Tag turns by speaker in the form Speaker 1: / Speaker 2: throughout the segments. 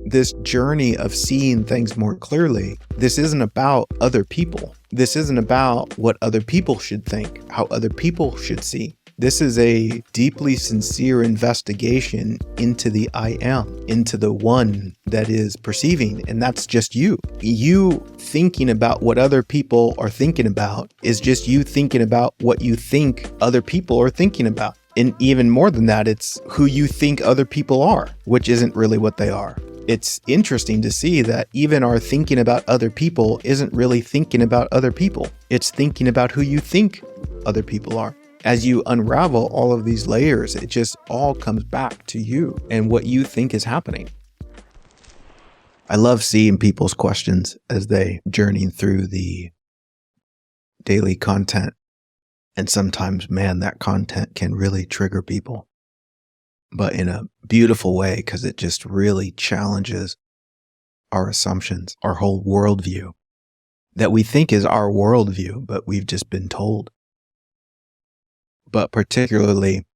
Speaker 1: this journey of seeing things more clearly, this isn't about other people. This isn't about what other people should think, how other people should see. This is a deeply sincere investigation into the I am, into the one that is perceiving, and that's just you. You thinking about what other people are thinking about is just you thinking about what you think other people are thinking about. And even more than that, it's who you think other people are, which isn't really what they are. It's interesting to see that even our thinking about other people isn't really thinking about other people. It's thinking about who you think other people are. As you unravel all of these layers, it just all comes back to you and what you think is happening. I love seeing people's questions as they journey through the daily content. And sometimes, man, that content can really trigger people, but in a beautiful way, because it just really challenges our assumptions, our whole worldview that we think is our worldview, but we've just been told. But particularly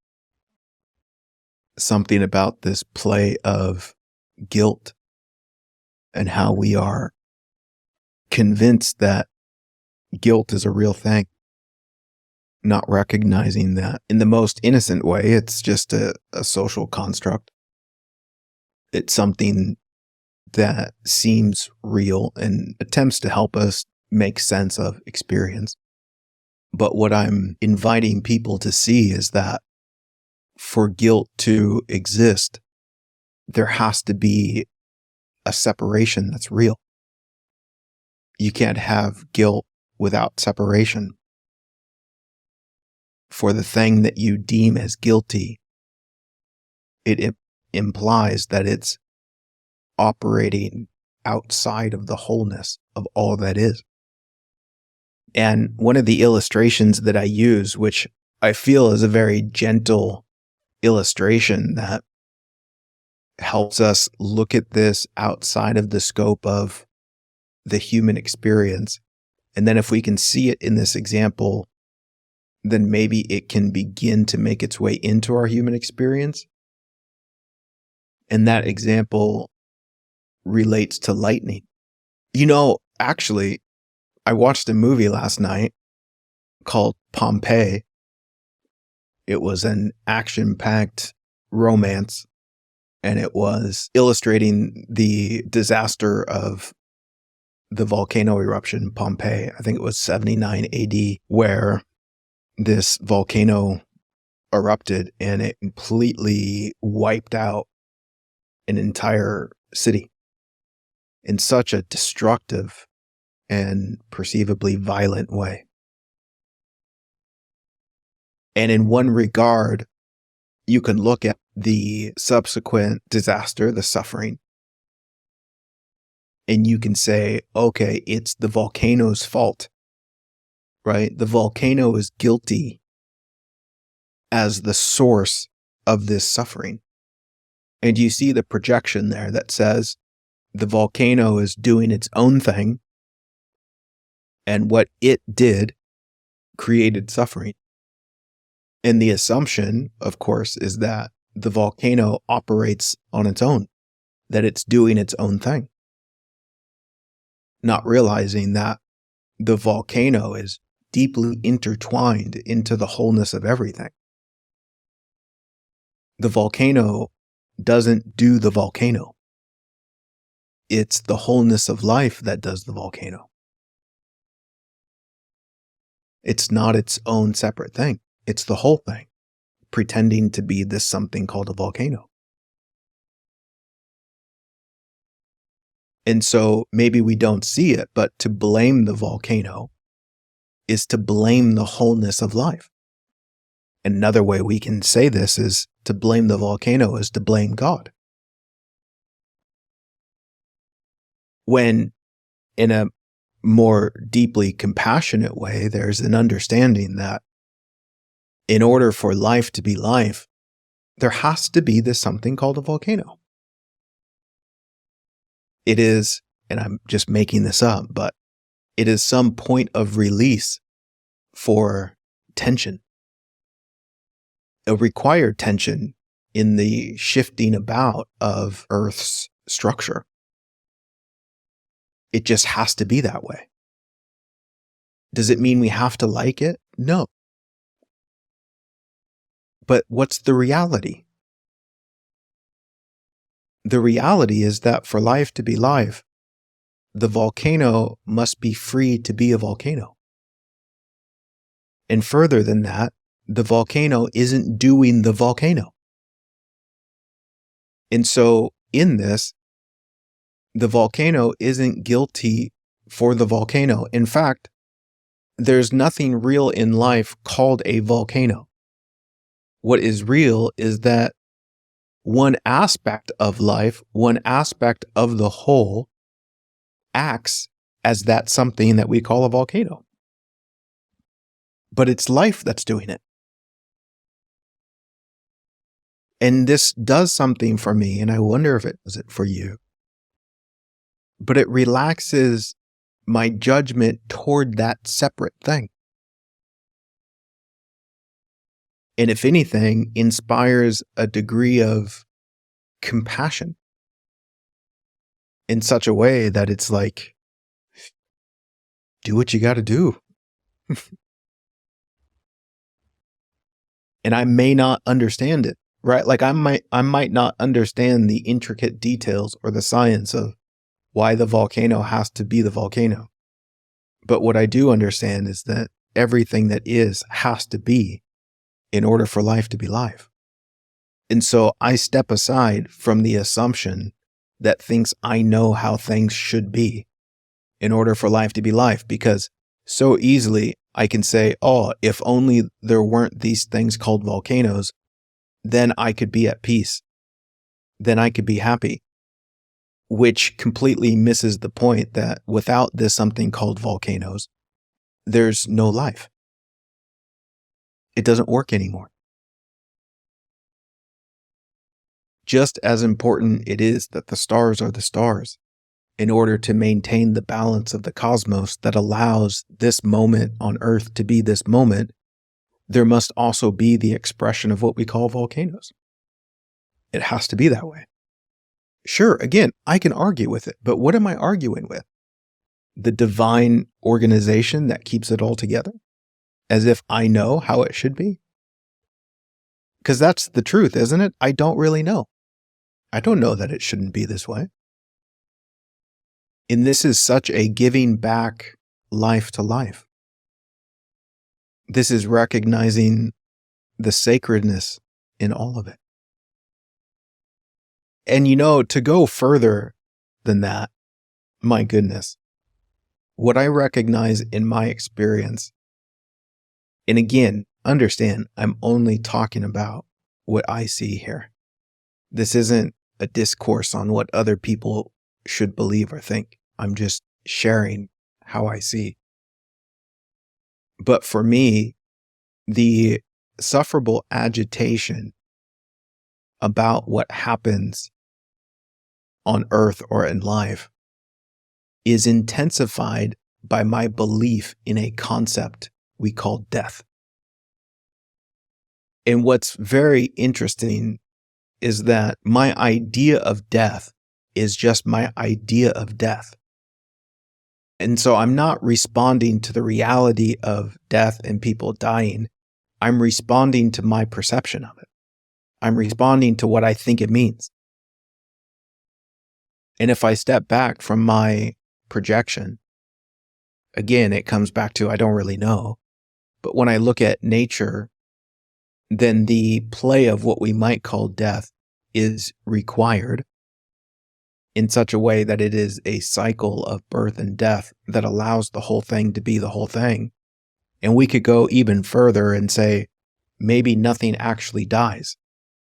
Speaker 1: something about this play of guilt and how we are convinced that guilt is a real thing, not recognizing that in the most innocent way, it's just a social construct. It's something that seems real and attempts to help us make sense of experience. But what I'm inviting people to see is that for guilt to exist, there has to be a separation that's real. You can't have guilt without separation. For the thing that you deem as guilty, it implies that it's operating outside of the wholeness of all that is. And one of the illustrations that I use, which I feel is a very gentle illustration that helps us look at this outside of the scope of the human experience. And then if we can see it in this example, then maybe it can begin to make its way into our human experience. And that example relates to lightning. Actually, I watched a movie last night called Pompeii. It was an action-packed romance, and it was illustrating the disaster of the volcano eruption, Pompeii. I think it was 79 AD, where this volcano erupted and it completely wiped out an entire city in such a destructive and perceivably violent way. And in one regard, you can look at the subsequent disaster, the suffering, and you can say, okay, it's the volcano's fault, right? The volcano is guilty as the source of this suffering. And you see the projection there that says the volcano is doing its own thing, and what it did created suffering. And the assumption, of course, is that the volcano operates on its own, that it's doing its own thing. Not realizing that the volcano is deeply intertwined into the wholeness of everything. The volcano doesn't do the volcano. It's the wholeness of life that does the volcano. It's not its own separate thing. It's the whole thing, pretending to be this something called a volcano. And so maybe we don't see it, but to blame the volcano is to blame the wholeness of life. Another way we can say this is to blame the volcano is to blame God. When in a more deeply compassionate way, there's an understanding that in order for life to be life, there has to be this something called a volcano. It is, and I'm just making this up, but it is some point of release for tension, a required tension in the shifting about of Earth's structure. It just has to be that way. Does it mean we have to like it? No. But what's the reality? The reality is that for life to be life, the volcano must be free to be a volcano. And further than that, the volcano isn't doing the volcano. And so in this, the volcano isn't guilty for the volcano. In fact, there's nothing real in life called a volcano. What is real is that one aspect of life, one aspect of the whole, acts as that something that we call a volcano. But it's life that's doing it. And this does something for me, and I wonder if it does it for you. But it relaxes my judgment toward that separate thing. And if anything, inspires a degree of compassion in such a way that it's like, do what you got to do. And I may not understand it, right? Like I might not understand the intricate details or the science of why the volcano has to be the volcano. But what I do understand is that everything that is has to be in order for life to be life. And so I step aside from the assumption that thinks I know how things should be in order for life to be life, because so easily I can say, oh, if only there weren't these things called volcanoes, then I could be at peace. Then I could be happy. Which completely misses the point that without this something called volcanoes, there's no life. It doesn't work anymore. Just as important it is that the stars are the stars in order to maintain the balance of the cosmos that allows this moment on Earth to be this moment, there must also be the expression of what we call volcanoes. It has to be that way. Sure, again, I can argue with it, but what am I arguing with? The divine organization that keeps it all together? As if I know how it should be? Because that's the truth, isn't it? I don't really know. I don't know that it shouldn't be this way. And this is such a giving back life to life. This is recognizing the sacredness in all of it. And to go further than that, my goodness, what I recognize in my experience, and again, understand, I'm only talking about what I see here. This isn't a discourse on what other people should believe or think. I'm just sharing how I see. But for me, the sufferable agitation about what happens on Earth or in life is intensified by my belief in a concept we call death. And what's very interesting is that my idea of death is just my idea of death. And so I'm not responding to the reality of death and people dying. I'm responding to my perception of it. I'm responding to what I think it means. And if I step back from my projection, again, it comes back to I don't really know. But when I look at nature, then the play of what we might call death is required in such a way that it is a cycle of birth and death that allows the whole thing to be the whole thing. And we could go even further and say, maybe nothing actually dies.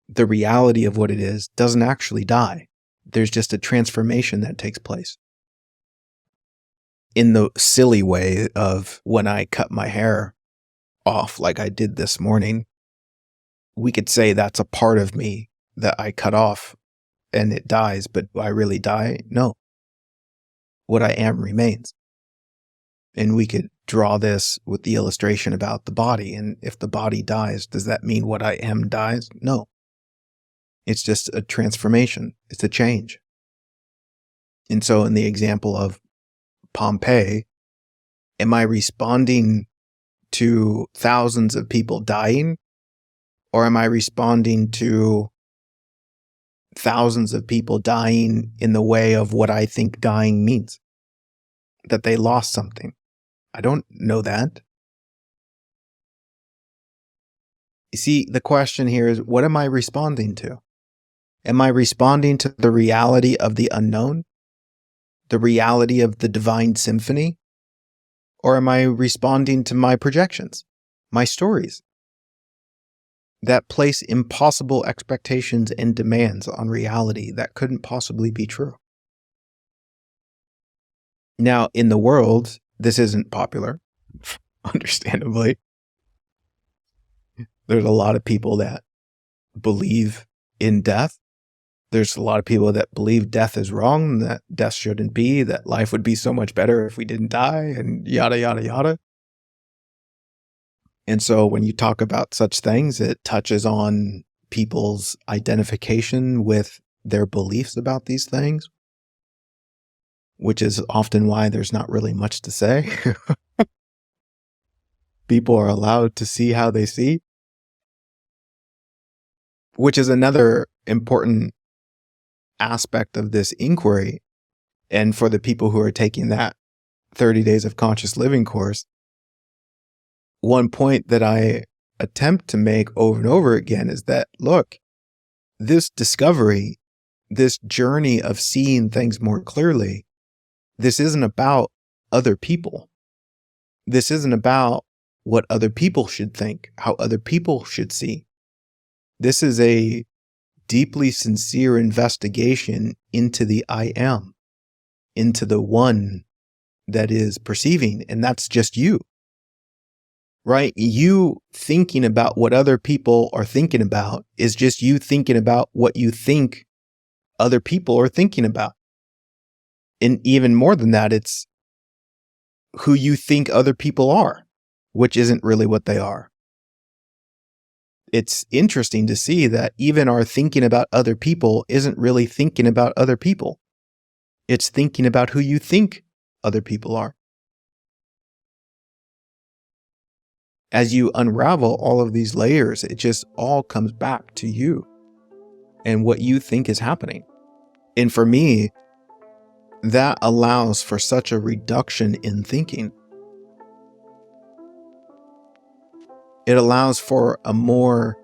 Speaker 1: The reality of what it is doesn't actually die. There's just a transformation that takes place. In the silly way of when I cut my hair off like I did this morning, we could say that's a part of me that I cut off and it dies, but do I really die? No. What I am remains. And we could draw this with the illustration about the body. And if the body dies, does that mean what I am dies? No. It's just a transformation. It's a change. And so in the example of Pompeii, am I responding to thousands of people dying, or am I responding to thousands of people dying in the way of what I think dying means? That they lost something. I don't know that. You see, the question here is, what am I responding to? Am I responding to the reality of the unknown? The reality of the divine symphony? Or am I responding to my projections, my stories, that place impossible expectations and demands on reality that couldn't possibly be true? Now, in the world, this isn't popular, understandably. There's a lot of people that believe in death. There's a lot of people that believe death is wrong, that death shouldn't be, that life would be so much better if we didn't die, and yada, yada, yada. And so when you talk about such things, it touches on people's identification with their beliefs about these things, which is often why there's not really much to say. People are allowed to see how they see, which is another important aspect of this inquiry. And for the people who are taking that 30 Days of Conscious Living course, one point that I attempt to make over and over again is that, look, this discovery, this journey of seeing things more clearly, this isn't about other people. This isn't about what other people should think, how other people should see. This is a deeply sincere investigation into the I am, into the one that is perceiving, and that's just you, right? You thinking about what other people are thinking about is just you thinking about what you think other people are thinking about. And even more than that, it's who you think other people are, which isn't really what they are. It's interesting to see that even our thinking about other people isn't really thinking about other people. It's thinking about who you think other people are. As you unravel all of these layers, it just all comes back to you and what you think is happening. And for me, that allows for such a reduction in thinking. It allows for a more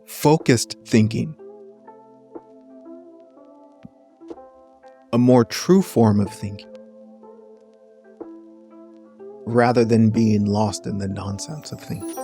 Speaker 1: focused thinking, a more true form of thinking, rather than being lost in the nonsense of thinking.